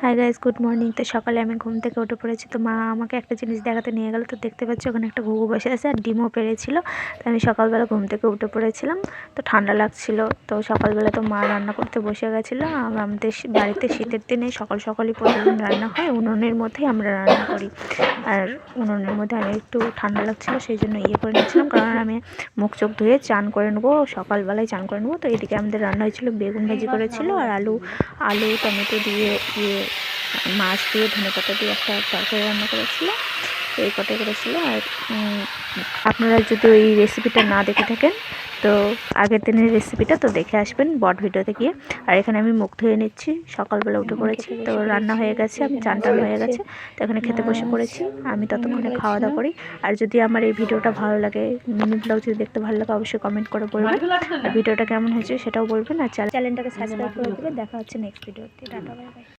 Hi guys, good morning. তো সকালে আমি ঘুম থেকে উঠে পড়েছি। তো মা আমাকে একটা জিনিস দেখাতে নিয়ে গেল। তো দেখতে পাচ্ছি ওখানে একটা ঘুঘু বসে আছে আর ডিমও পেড়েছিল। তো আমি সকালবেলা ঘুম থেকে উঠে পড়েছিলাম। তো ঠান্ডা লাগছিল। তো সকালবেলা তো মা রান্না করতে বসে গেছিলো। আমাদের বাড়িতে শীতের দিনে সকাল সকালই প্রতিদিন রান্না হয়, উনুনের মধ্যেই আমরা রান্না করি। আর উনুনের মধ্যে আমি একটু ঠান্ডা লাগছিল সেই জন্য করে নিচ্ছিলাম, কারণ আমি মুখ চোখ ধুয়ে চান করে নেবো, সকালবেলায় চান করে নেবো। তো এদিকে আমাদের রান্না হয়েছিল বেগুন ভাজি করেছিল আর আলু টমেটো দিয়ে মাছ দিয়ে ধনেপাতা দিয়ে একটা তরকারি রান্না করেছিল। এই কটাই করেছিল। আর আপনারা যদি ওই রেসিপিটা না দেখে থাকেন তো আগের দিনের রেসিপিটা তো দেখে আসবেন বট ভিডিওতে গিয়ে। আর এখানে আমি মুখ ধুয়ে নিচ্ছি, সকালবেলা উঠে পড়েছি। তো রান্না হয়ে গেছে, আমি চান টান হয়ে গেছে। তো এখানে খেতে বসে পড়েছি। আমি ততক্ষণে খাওয়া দাওয়া করি। আর যদি আমার এই ভিডিওটা ভালো লাগে, মিনি ব্লগ যদি দেখতে ভালো লাগে, অবশ্যই কমেন্ট করে বলবেন। আর ভিডিওটা কেমন হয়েছে সেটাও বলবেন। আর চ্যানেলটাকে সাবস্ক্রাইব করে দেবেন। দেখা হচ্ছে নেক্সট ভিডিওতে। Tata, bye bye.